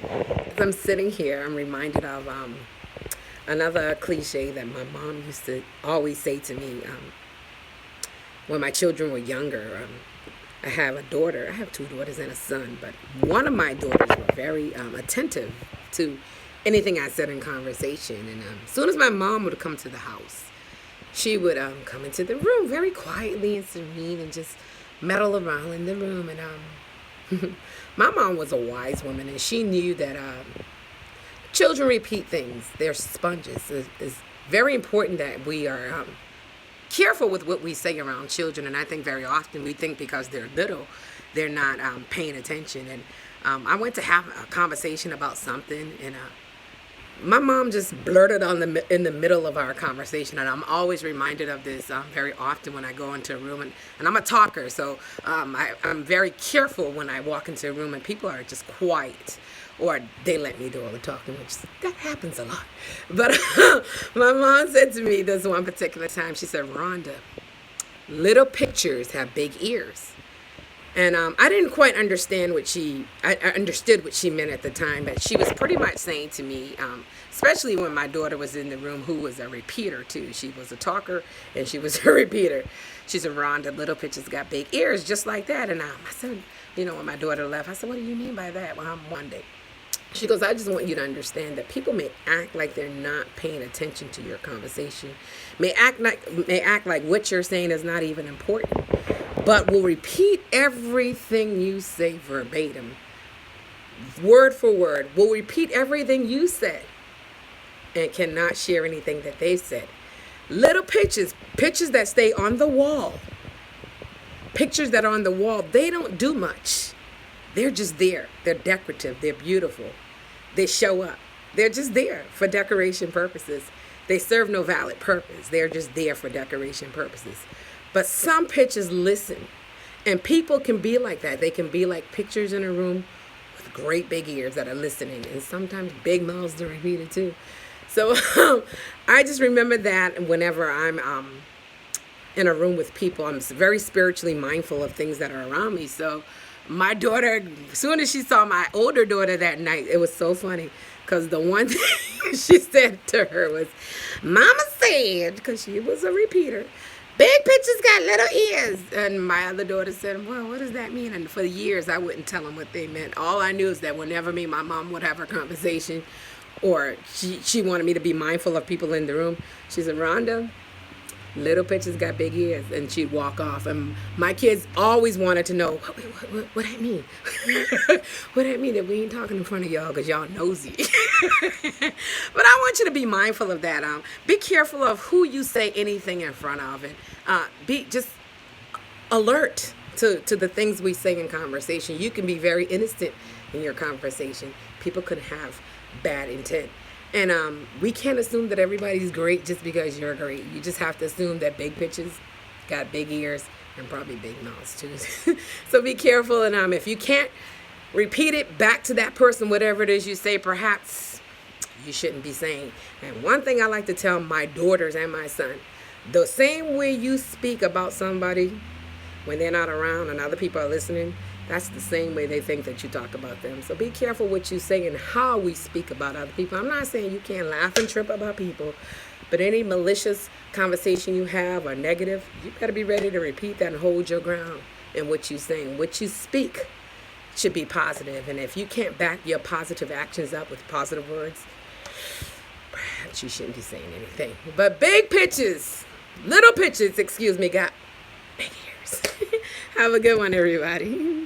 As I'm sitting here, I'm reminded of another cliche that my mom used to always say to me when my children were younger. I have a daughter. I have two daughters and a son, but one of my daughters were very attentive to anything I said in conversation. And as soon as my mom would come to the house, she would come into the room very quietly and serene and just meddle around in the room. And my mom was a wise woman, and she knew that children repeat things. They're sponges. It's very important that we are careful with what we say around children. And I think very often we think because they're little, they're not paying attention. And I went to have a conversation about something, and my mom just blurted on in the middle of our conversation, and I'm always reminded of this very often when I go into a room, and I'm a talker, so I'm very careful when I walk into a room and people are just quiet, or they let me do all the talking, which that happens a lot. But my mom said to me this one particular time, she said, "Rhonda, little pictures have big ears." And I didn't quite understand I understood what she meant at the time, but she was pretty much saying to me, especially when my daughter was in the room, who was a repeater too. She was a talker and she was a repeater. She said, "Rhonda, little pitches got big ears," just like that. And I said, when my daughter left, I said, "What do you mean by that?" Well, one day. She goes, "I just want you to understand that people may act like they're not paying attention to your conversation, may act like what you're saying is not even important, but will repeat everything you say verbatim, word for word, will repeat everything you said, and cannot share anything that they said. Little pictures that stay on the wall, pictures that are on the wall, they don't do much. They're just there. They're decorative. They're beautiful. They show up. They're just there for decoration purposes. They serve no valid purpose. They're just there for decoration purposes. But some pictures listen. And people can be like that. They can be like pictures in a room with great big ears that are listening. And sometimes big mouths to repeat it too. So I just remember that whenever I'm in a room with people, I'm very spiritually mindful of things that are around me. So my daughter, as soon as she saw my older daughter that night, it was so funny because the one thing she said to her was, "Mama said," because she was a repeater, "big pictures got little ears." And my other daughter said, "Well, what does that mean?" And for years, I wouldn't tell them what they meant. All I knew is that whenever me and my mom would have a conversation, or she wanted me to be mindful of people in the room, she said, "Rhonda, little pictures got big ears," and she'd walk off. And my kids always wanted to know, what that mean? What that mean that we ain't talking in front of y'all because y'all nosy? But I want you to be mindful of that. Be careful of who you say anything in front of, and be just alert to the things we say in conversation. You can be very innocent in your conversation. People could have bad intent. And we can't assume that everybody's great just because you're great. You just have to assume that big pitches got big ears and probably big mouths too. So be careful. And if you can't repeat it back to that person, whatever it is you say, perhaps you shouldn't be saying. And one thing I like to tell my daughters and my son, the same way you speak about somebody when they're not around and other people are listening, that's the same way they think that you talk about them. So be careful what you say and how we speak about other people. I'm not saying you can't laugh and trip about people, but any malicious conversation you have or negative, you got to be ready to repeat that and hold your ground in what you're saying. What you speak should be positive. And if you can't back your positive actions up with positive words, perhaps you shouldn't be saying anything. But little pitches, got big ears. Have a good one, everybody.